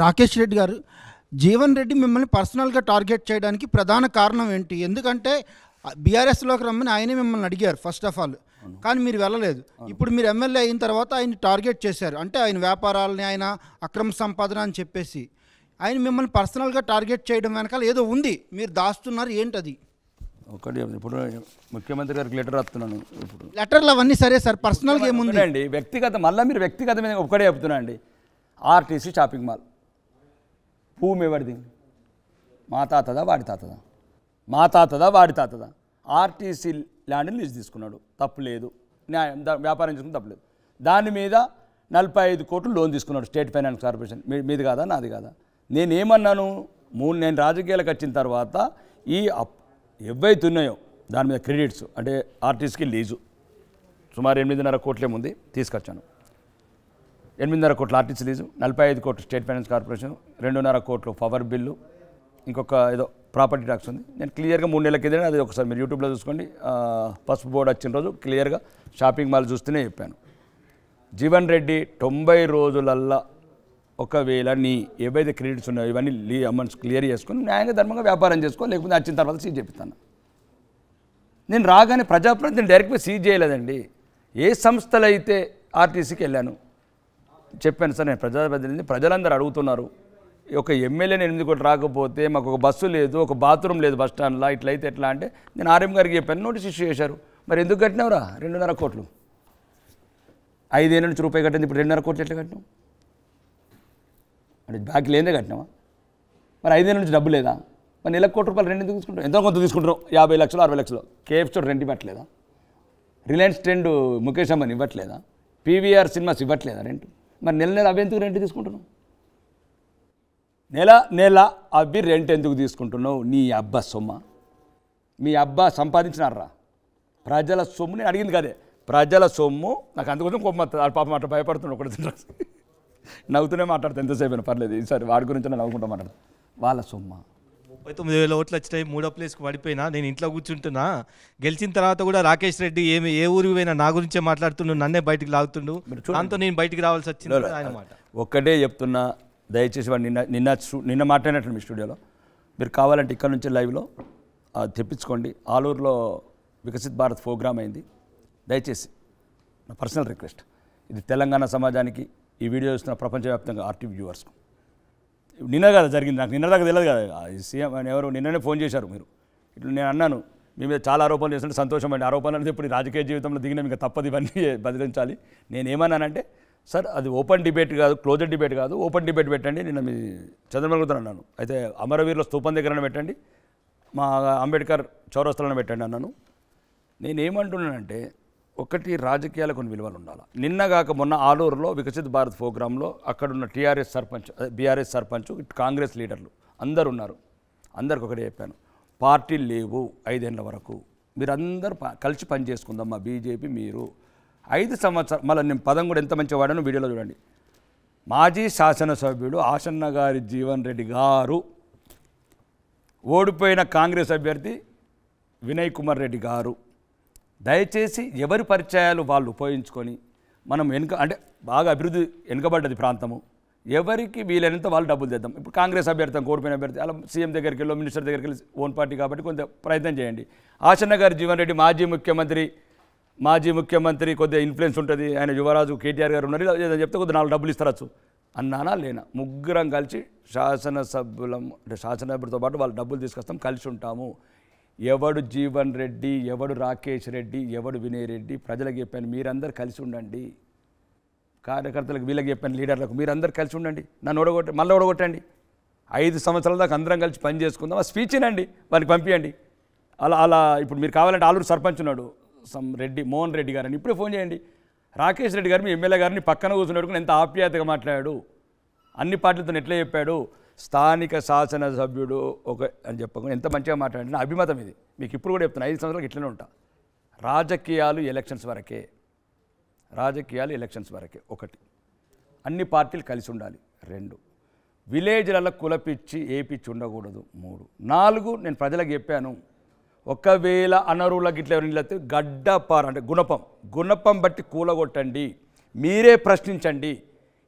రాకేష్ రెడ్డి గారు, జీవన్ రెడ్డి మిమ్మల్ని పర్సనల్గా టార్గెట్ చేయడానికి ప్రధాన కారణం ఏంటి? ఎందుకంటే బీఆర్ఎస్లోకి రమ్మని ఆయనే మిమ్మల్ని అడిగారు ఫస్ట్ ఆఫ్ ఆల్, కానీ మీరు వెళ్ళలేదు. ఇప్పుడు మీరు ఎమ్మెల్యే అయిన తర్వాత ఆయన టార్గెట్ చేశారు, అంటే ఆయన వ్యాపారాలని, ఆయన అక్రమ సంపాదన అని చెప్పేసి ఆయన మిమ్మల్ని పర్సనల్గా టార్గెట్ చేయడం వెనకాల ఏదో ఉంది, మీరు దాస్తున్నారు, ఏంటది? ఒకటి ఇప్పుడు ముఖ్యమంత్రి గారికి లెటర్ రాస్తున్నాను. ఇప్పుడు లెటర్లు అవన్నీ సరే సార్, పర్సనల్గా ఏముంది అండి? వ్యక్తిగత, మళ్ళీ మీరు వ్యక్తిగతమైన ఒకటే చెప్తున్నా అండి. ఆర్టీసీ షాపింగ్ మాల్ భూమి ఎవరిది? మా తాతదా వాడి తాతదా? మా తాతదా వాడి తాతదా? ఆర్టీసీ ల్యాండ్ని లీజ్ తీసుకున్నాడు, తప్పు లేదు. న్యాయం, వ్యాపారం చేసుకుని తప్పు లేదు. దాని మీద 45 కోట్లు లోన్ తీసుకున్నాడు స్టేట్ ఫైనాన్స్ కార్పొరేషన్. మీది కాదా నాది కాదా? నేనేమన్నాను, నేను రాజకీయాలకు వచ్చిన తర్వాత ఈ ఏవైతే ఉన్నాయో దాని మీద క్రెడిట్స్, అంటే ఆర్టీసీకి లీజు సుమారు 8.5 కోట్లేముంది తీసుకొచ్చాను. 8.5 కోట్ల ఆర్టీసీ లీజు, 45 కోట్లు స్టేట్ ఫైనాన్స్ కార్పొరేషన్, 2.5 కోట్లు పవర్ బిల్లు, ఇంకొక ఏదో ప్రాపర్టీ ట్యాక్స్ ఉంది. నేను క్లియర్గా 3 నెలల కింద, అది ఒకసారి మీరు యూట్యూబ్లో చూసుకోండి, పసుపు బోర్డు వచ్చిన రోజు క్లియర్గా షాపింగ్ మాల్ చూస్తూనే చెప్పాను. జీవన్ రెడ్డి 90 రోజులల్లా ఒకవేళ నీ ఏవైతే క్రెడిట్స్ ఉన్నాయో ఇవన్నీ అమౌంట్స్ క్లియర్ చేసుకొని న్యాయంగా ధర్మంగా వ్యాపారం చేసుకో, లేకపోతే వచ్చిన తర్వాత సీజ్ చేపిస్తాను. నేను రాగానే ప్రజాప్రతినిధి డైరెక్ట్గా సీజ్ చేయలేదండి. ఏ సంస్థలు అయితే ఆర్టీసీకి వెళ్ళాను చెప్పాను సార్, నేను ప్రజాప్రతినిధి, ప్రజలందరూ అడుగుతున్నారు, ఒక ఎమ్మెల్యేని 8 కోట్లు రాకపోతే మాకు ఒక బస్సు లేదు, ఒక బాత్రూమ్ లేదు బస్ స్టాండ్లో, ఇట్లయితే ఎట్లా అంటే నేను ఆర్ఎం గారికి చెప్పాను, నోటీస్ ఇష్యూ చేశారు. మరి ఎందుకు కట్టినావురా 2.5 కోట్లు? 5 ఏళ్ళ నుంచి రూపాయి కట్టింది, ఇప్పుడు 2.5 కోట్లు ఎట్లా కట్టినావు? అంటే బ్యాక్ లేదే కట్టినావా? మరి 5 ఏళ్ళ నుంచి డబ్బు లేదా? మరి నెలకు ₹1 రెంట్ ఎందుకు తీసుకుంటావు? ఎంతో కొంత తీసుకుంటారు, 50 లక్షలు 60 లక్షలు. కేఎఫ్ స్టోర్ రెంట్ ఇవ్వట్లేదా? రిలయన్స్ ట్రెండ్ ముఖేష్ అంబానీ ఇవ్వట్లేదా? పీవీఆర్ సినిమాస్ ఇవ్వట్లేదా రెంట్? మరి నెల అవి ఎందుకు రెంట్ తీసుకుంటున్నావు? నెల అవి రెంట్ ఎందుకు తీసుకుంటున్నావు? నీ అబ్బా సొమ్మ, మీ అబ్బా సంపాదించినారా? ప్రజల సొమ్ము, నేను అడిగింది కదే, ప్రజల సొమ్ము. నాకు అందుకోసం కోపం పాపం అట్లా భయపడుతున్నాడు, ఒకటి నవ్వుతూనే మాట్లాడుతా, ఎంతసేపు అయినా పర్లేదు, ఈసారి వాడి గురించి నవ్వుకుంటా మాట్లాడతా. వాళ్ళ సొమ్మ 39,000 ఓట్లు వచ్చినాయి, 3వ ప్లేస్కి పడిపోయినా, నేను ఇంట్లో కూర్చుంటున్నా. గెలిచిన తర్వాత కూడా రాకేష్ రెడ్డి ఏ ఊరికి పోయినా నా గురించే మాట్లాడుతుండు, నన్నే బయటికి లాగుతుండు, దాంతో నేను బయటికి రావాల్సి వచ్చింది ఆయన మాట. ఒక్కటే చెప్తున్నా, దయచేసి వాడు నిన్న మాట్లాడినట్లు మీ స్టూడియోలో, మీరు కావాలంటే ఇక్కడ నుంచి లైవ్లో తెప్పించుకోండి. ఆలూరులో వికసిత్ భారత్ ప్రోగ్రామ్ అయింది. దయచేసి నా పర్సనల్ రిక్వెస్ట్, ఇది తెలంగాణ సమాజానికి, ఈ వీడియో చూస్తున్న ప్రపంచవ్యాప్తంగా ఆర్టీవీ వ్యూవర్స్కు. నిన్న కదా జరిగింది, నాకు నిన్న దాకా తెలియదు కదా. సీఎం అని ఎవరు నిన్ననే ఫోన్ చేశారు మీరు. ఇట్లా నేను అన్నాను, మీ మీద చాలా ఆరోపణలు చేస్తుంటే సంతోషం అండి. ఆరోపణలు అనేది ఇప్పుడు రాజకీయ జీవితంలో దిగిన ఇంకా తప్పదు, ఇవన్నీ బదిలించాలి. నేనేమన్నానంటే, సార్ అది ఓపెన్ డిబేట్ కాదు, క్లోజ్డ్ డిబేట్ కాదు, ఓపెన్ డిబేట్ పెట్టండి. నిన్న మీ చంద్రబాబు అన్నాను, అయితే అమరవీరుల స్తూపం దగ్గర పెట్టండి, మా అంబేద్కర్ చౌరస్తాలను పెట్టండి అన్నాను. నేనేమంటున్నానంటే, ఒకటి రాజకీయాలకు కొన్ని విలువలు ఉండాలి. నిన్నగాక మొన్న ఆలూరులో వికసిత్ భారత్ ప్రోగ్రాంలో అక్కడున్న టీఆర్ఎస్ సర్పంచ్, బీఆర్ఎస్ సర్పంచ్, కాంగ్రెస్ లీడర్లు అందరు ఉన్నారు. అందరికి ఒకటే చెప్పాను, పార్టీలు లేవు 5 ఏళ్ళ వరకు, మీరందరూ కలిసి పని చేసుకుందాం. మా బీజేపీ మీరు 5 సంవత్సరాలు, మళ్ళీ నేను పదం కూడా ఎంత మంచిగా వాడానో వీడియోలో చూడండి. మాజీ శాసనసభ్యుడు ఆసన్న గారి జీవన్ రెడ్డి గారు, ఓడిపోయిన కాంగ్రెస్ అభ్యర్థి వినయ్ కుమార్ రెడ్డి గారు, దయచేసి ఎవరి పరిచయాలు వాళ్ళు ఉపయోగించుకొని మనం అంటే బాగా అభివృద్ధి వెనుకబడ్డది ప్రాంతము, ఎవరికి వీలైనంత వాళ్ళు డబ్బులు తెద్దాం. ఇప్పుడు కాంగ్రెస్ అభ్యర్థి, కోడిపోయిన అభ్యర్థి, అలా సీఎం దగ్గరికి వెళ్ళి, మినిస్టర్ దగ్గరికి వెళ్ళి, ఓన్ పార్టీ కాబట్టి కొంత ప్రయత్నం చేయండి. ఆసన్న గారి జీవన్ రెడ్డి మాజీ ముఖ్యమంత్రి కొద్దిగా ఇన్ఫ్లుయెన్స్ ఉంటుంది, ఆయన యువరాజు కేటీఆర్ గారు ఉన్నారు, ఏదో చెప్తే కొద్దిగా 4 డబ్బులు ఇస్తారచ్చు అన్నానా లేనా? ముగ్గురం కలిసి శాసనసభ్యులం, అంటే శాసనసభ్యులతో పాటు వాళ్ళు డబ్బులు తీసుకొస్తాం, కలిసి ఉంటాము. ఎవడు జీవన్ రెడ్డి, ఎవడు రాకేష్ రెడ్డి, ఎవడు వినయ్ రెడ్డి, ప్రజలకు చెప్పాను మీరందరూ కలిసి ఉండండి. కార్యకర్తలకు, వీళ్ళకి చెప్పాను లీడర్లకు, మీరందరూ కలిసి ఉండండి. నన్ను మళ్ళీ ఓడగొట్టండి. 5 సంవత్సరాల దాకా అందరం కలిసి పని చేసుకుందాం. ఆ స్పీచ్ ఇనండి, వారికి పంపించండి. అలా ఇప్పుడు మీరు కావాలంటే ఆలూరు సర్పంచ్ ఉన్నాడు మోహన్ రెడ్డి గారని, ఇప్పుడే ఫోన్ చేయండి. రాకేష్ రెడ్డి గారు మీ ఎమ్మెల్యే గారిని పక్కన కూర్చున్నాడు, ఎంత ఆప్యాయతగా మాట్లాడాడు, అన్ని పార్టీలతో ఎట్లా చెప్పాడు, స్థానిక శాసనసభ్యుడు అని చెప్పకుండా ఎంత మంచిగా మాట్లాడిన అభిమతం ఇది. మీకు ఇప్పుడు కూడా చెప్తున్నా, 5 సంవత్సరాలకు ఇట్లనే ఉంటా. రాజకీయాలు ఎలక్షన్స్ వరకే. 1, అన్ని పార్టీలు కలిసి ఉండాలి. 2, విలేజ్లలో కులపిచ్చి ఏపిచ్చి ఉండకూడదు. 3, 4 నేను ప్రజలకు చెప్పాను, ఒకవేళ అనర్హులకు ఇట్లా ఎవరైనా గడ్డపార అంటే గుణపం బట్టి కూలగొట్టండి, మీరే ప్రశ్నించండి.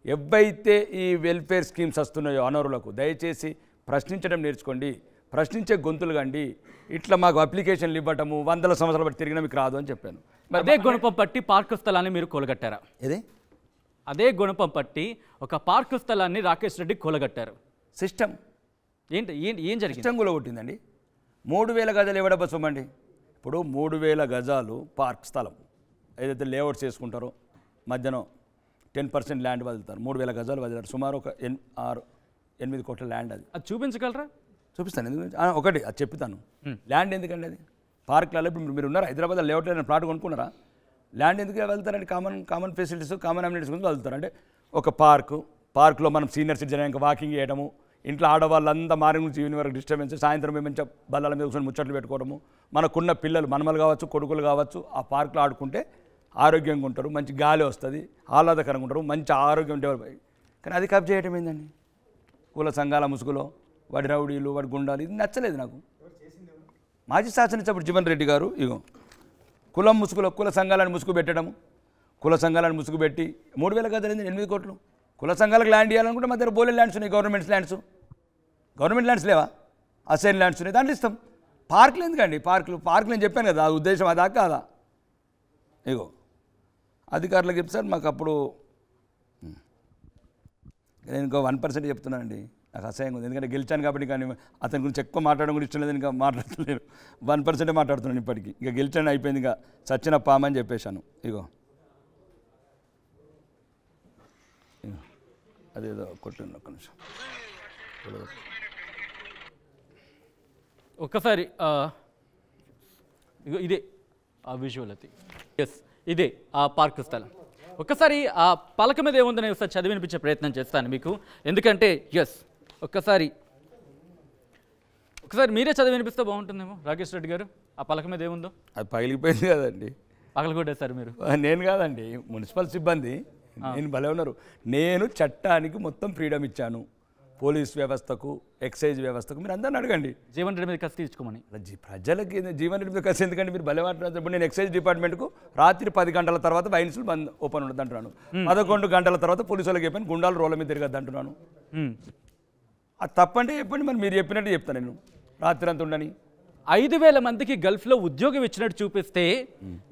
ఎవైతే ఈ వెల్ఫేర్ స్కీమ్స్ వస్తున్నాయో అనర్హులకు దయచేసి ప్రశ్నించడం నేర్చుకోండి, ప్రశ్నించే గొంతులు కండి. ఇట్లా మాకు అప్లికేషన్లు ఇవ్వటము 100 సంవత్సరాలు బట్టి తిరిగినా మీకు రాదు అని చెప్పాను. అదే గుణపం పట్టి పార్కు స్థలాన్ని మీరు కూలగట్టారా? ఇదే అదే గుణపం పట్టి ఒక పార్కు స్థలాన్ని రాకేష్ రెడ్డి కూలగట్టారు. సిస్టమ్ ఏంటి ఏం జరిగింది? సిస్టమ్ కొట్టిందండి. 3000 గజాలు ఎవడ బస్సమండి. ఇప్పుడు 3000 గజాలు పార్క్ స్థలం ఏదైతే లేఅవుట్స్ చేసుకుంటారో మధ్యన 10% ల్యాండ్ వదులుతారు. 3000 గజాలు వదిలారు. సుమారు ఒక 8 కోట్ల ల్యాండ్. అది చూపించగలరా? చూపిస్తాను. ఎందుకంటే ఒకటి అది చెప్తాను. ల్యాండ్ ఎందుకండి అది పార్క్లలో ఇప్పుడు మీరు ఉన్నారు హైదరాబాద్లో లేఅవుట్లో ప్లాట్ కొనుక్కున్నారా? ల్యాండ్ ఎందుకు వెళ్తారంటే కామన్ ఫెసిలిటీస్ కామన్ అమ్యూనిటీస్ గురించి వెళ్తారు. అంటే ఒక పార్కులో మనం సీనియర్ సిటిజన్ ఇంకా వాకింగ్ చేయడము, ఇంట్లో ఆడవాళ్ళంతా మార్నింగ్ నుంచి ఈవినింగ్ వరకు డిస్టర్బెన్స్, సాయంత్రం మంచిగా బల్లల మీద కూర్చొని ముచ్చట్లు పెట్టుకోవడము, మనకున్న పిల్లలు మనమలు కావచ్చు కొడుకులు కావచ్చు ఆ పార్కులో ఆడుకుంటే ఆరోగ్యంగా ఉంటారు, మంచి గాలి వస్తుంది, ఆహ్లాదకరంగా ఉంటారు, మంచి ఆరోగ్యం డెవలప్ అయ్యి. కానీ అది కబ్జా చేయడం ఏందండి? కుల సంఘాల ముసుగులో వాడి రౌడీలు వాడి గుండాలు, ఇది నచ్చలేదు నాకు. మాజీ శాసనసభ్యుడు జీవన్ రెడ్డి గారు ఇగో కులం ముసుగులో కుల సంఘాలను ముసుగు పెట్టడము, కుల సంఘాలను ముసుగు పెట్టి 3000 గజాలు 8 కోట్లు కుల సంఘాలకు ల్యాండ్ ఇవ్వాలనుకుంటే మా దగ్గర బోలే ల్యాండ్స్ ఉన్నాయి, గవర్నమెంట్ ల్యాండ్స్ లేవా? అసైన్ ల్యాండ్స్ ఉన్నాయి, దాంట్లో ఇస్తాం. పార్కులు ఎందుకండి? పార్కులు నేను చెప్పాను కదా, ఆ ఉద్దేశం అదా కాదా? ఇగో అధికారులకు చెప్తే సార్ మాకు అప్పుడు నేను ఇంకో 1% చెప్తున్నానండి, నాకు అసహ్యంగా ఉంది. ఎందుకంటే గెలిచాను కాబట్టి, కానీ అతని గురించి ఎక్కువ మాట్లాడడం కూడా ఇష్టం లేదు, ఇంకా మాట్లాడలేను. 1% మాట్లాడుతున్నాను ఇప్పటికీ. ఇంకా గెలిచాను అయిపోయింది, ఇంకా చచ్చిన పామని చెప్పేశాను. ఇగో అదేదో కొట్టింది ఒక్క నిమిషం. ఒక్కసారి ఇదే ఆ విజువల్ అది. ఎస్, ఇదే ఆ పార్కు స్థలం. ఒక్కసారి ఆ పలక మీద ఏముందని ఒకసారి చదివినిపించే ప్రయత్నం చేస్తాను మీకు, ఎందుకంటే ఎస్ ఒక్కసారి మీరే చదివినిపిస్తే బాగుంటుందేమో. రాకేష్ రెడ్డి గారు, ఆ పలక మీద ఏముందో? అది పగిలిపోయింది కదండి. పగలగొట్టేస్తారు మీరు? నేను కాదండి, మున్సిపల్ సిబ్బంది. నేను భలే ఉన్నారు. నేను చట్టానికి మొత్తం ఫ్రీడమ్ ఇచ్చాను, పోలీస్ వ్యవస్థకు ఎక్సైజ్ వ్యవస్థకు. మీరు అందరిని అడగండి జీవన్ రెడ్డి మీద కసి తీర్చుకోమని. ప్రజలకి జీవన్ రెడ్డి మీద కసి ఎందుకంటే మీరు భలే మాట్లాడుతున్నారు. ఇప్పుడు నేను ఎక్సైజ్ డిపార్ట్మెంట్కు రాత్రి 10 గంటల తర్వాత వైన్స్లు బంద్ ఓపెన్ ఉండదు అంటున్నాను. 11 గంటల తర్వాత పోలీసు వాళ్ళకి చెప్పాను గుండాలు రోడ్ల మీద తిరగద్దు అంటున్నాను. అది తప్పంటే చెప్పండి, మరి మీరు చెప్పినట్టు చెప్తాను. నేను రాత్రి అంతా ఉండని 5000 మందికి గల్ఫ్లో ఉద్యోగం ఇచ్చినట్టు చూపిస్తే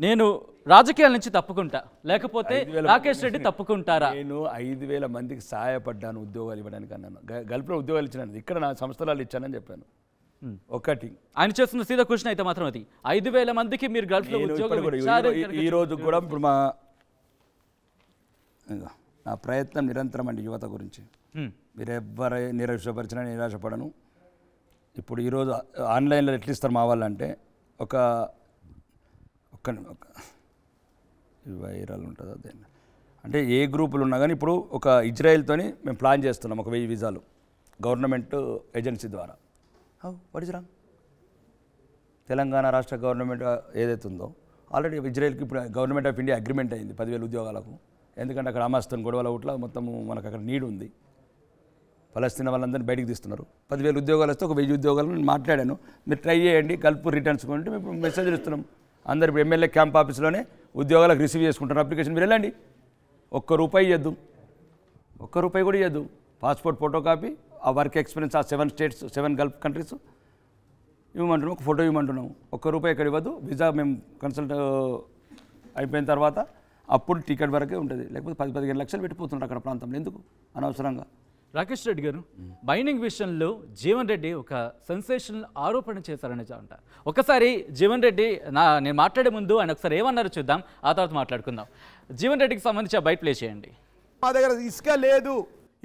నేను రాజకీయాల నుంచి తప్పుకుంటా, లేకపోతే రాకేష్ రెడ్డి తప్పుకుంటారా? నేను 5000 మందికి సహాయపడ్డాను ఉద్యోగాలు ఇవ్వడానికి అన్నాను. గల్ఫ్లో ఉద్యోగాలు ఇచ్చినాను, ఇక్కడ నా సంస్థలలో ఇచ్చానని చెప్పాను. ఒకటి ఆయన చేస్తున్న సీదా క్వశ్చన్ అయితే మాత్రం అది 5000 మందికి మీరు గల్ఫ్లో ఉద్యోగం ఇచ్చారు. ఈ రోజు కూడా ఇప్పుడు నా ప్రయత్నం నిరంతరం అండి యువత గురించి. మీరు ఎవరు నిరాశపరిచినా నిరాశపడను. ఇప్పుడు ఈరోజు ఆన్లైన్లో ఎట్లా ఇస్తారు మా వాళ్ళంటే ఒక వైరల్ ఉంటుందా దేన్ని అంటే ఏ గ్రూపులు ఉన్నా కానీ ఇప్పుడు ఒక ఇజ్రాయెల్తోని మేము ప్లాన్ చేస్తున్నాం ఒక 1000 వీసాలు గవర్నమెంట్ ఏజెన్సీ ద్వారా. What is wrong? తెలంగాణ రాష్ట్ర గవర్నమెంట్ ఏదైతే ఉందో ఆల్రెడీ ఇజ్రాయెల్కి ఇప్పుడు గవర్నమెంట్ ఆఫ్ ఇండియా అగ్రిమెంట్ అయింది 10,000 ఉద్యోగాలకు. ఎందుకంటే అక్కడ హమాస్తో గొడవల ఉట్లా మొత్తం మనకు అక్కడ నీడ్ ఉంది. ఫలస్తీనా వాళ్ళందరినీ బయటికి తీస్తున్నారు. 10,000 ఉద్యోగాలు వస్తే ఒక 1000 ఉద్యోగాలు నేను మాట్లాడాను. మీరు ట్రై చేయండి, గల్ఫ్ రిటర్న్స్ కొంటే మేము మెసేజ్లు ఇస్తున్నాం. అందరు ఇప్పుడు ఎమ్మెల్యే క్యాంప్ ఆఫీస్లోనే ఉద్యోగాలకు రిసీవ్ చేసుకుంటారు అప్లికేషన్. మీరు వెళ్ళండి, ₹1 ఇవ్వద్దు, ₹1 కూడా ఇవ్వద్దు. పాస్పోర్ట్ ఫోటో కాపీ, ఆ వర్క్ ఎక్స్పీరియన్స్, ఆ 7 స్టేట్స్ 7 గల్ఫ్ కంట్రీస్ ఇవ్వమంటున్నాం. ఒక ఫోటో ఇవ్వమంటున్నాం. ₹1 ఎక్కడ ఇవ్వద్దు. వీసా మేము కన్సల్ట్ అయిపోయిన తర్వాత అప్పుడు టికెట్ వరకే ఉంటుంది. లేకపోతే 10-15 లక్షలు పెట్టిపోతున్నారు అక్కడ ప్రాంతంలో. ఎందుకు అనవసరంగా? రాకేష్ రెడ్డి గారు, మైనింగ్ విషయంలో జీవన్ రెడ్డి ఒక సెన్సేషనల్ ఆరోపణ చేశారని అంట. ఒకసారి జీవన్ రెడ్డి నేను మాట్లాడే ముందు ఆయన ఒకసారి ఏమన్నారో చూద్దాం, ఆ తర్వాత మాట్లాడుకుందాం. జీవన్ రెడ్డికి సంబంధించి బయట ప్లే చేయండి. మా దగ్గర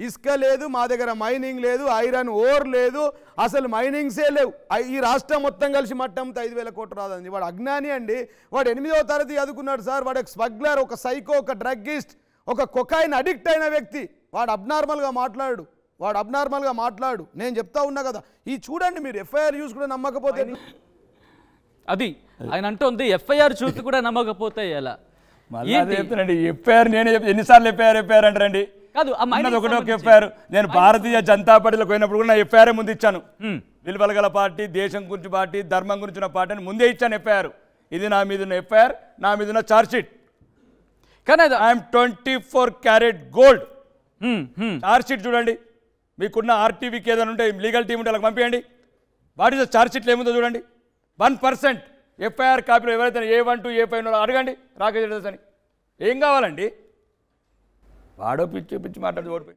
ఇసుక లేదు, మా దగ్గర మైనింగ్ లేదు, ఐరన్ ఓర్ లేదు, అసలు మైనింగ్సే లేవు. ఈ రాష్ట్రం మొత్తం కలిసి మట్టంతో 5,000 కోట్లు రాదండి. వాడు అజ్ఞాని అండి. వాడు 8వ తరగతి చదువుకున్నాడు సార్. వాడు ఒక స్మగ్లర్, ఒక సైకో, ఒక డ్రగ్గిస్ట్, ఒక కొకైన్ అడిక్ట్ అయిన వ్యక్తి. వాడు అబ్నార్మల్గా మాట్లాడు. నేను చెప్తా ఉన్నా కదా. ఈ చూడండి మీరు, ఎఫ్ఐఆర్ చూసి కూడా నమ్మకపోతే. అది ఆయన అంటుంది, ఎఫ్ఐఆర్ చూసి కూడా నమ్మకపోతే ఎలా? చెప్తానండి ఎఫ్ఐఆర్ నేనే ఎన్నిసార్లు ఎఫ్ఐఆర్ అంటారండి? కాదు, ఒకటే ఒక ఎఫ్ఐఆర్. నేను భారతీయ జనతా పార్టీలోకి పోయినప్పుడు కూడా నా ఎఫ్ఐఆర్ ముందు ఇచ్చాను. విలువల గల పార్టీ, దేశం గురించి పార్టీ, ధర్మం గురించి ఉన్న పార్టీ అని ముందే ఇచ్చాను ఎఫ్ఐఆర్. ఇది నా మీద ఉన్న ఎఫ్ఐఆర్, నా మీద ఉన్న ఛార్జ్షీట్. కానీ I'm 24 carat gold. Charge sheet చూడండి, మీకున్న ఆర్టీవీకి ఏదైనా ఉంటే లీగల్ టీం ఉంటే వాళ్ళకి పంపించండి. వాట్ ఈస్ ద ఛార్జ్ షీట్లో ఏముందో చూడండి. 1% ఎఫ్ఐఆర్ కాపీలో ఎవరైతే A1 to A5 ఉన్నారో అడగండి రాకేష్ రెడ్డి అని. ఏం కావాలండి? వాడో పిచ్చి పిచ్చి మాట్లాడి ఓడిపోయి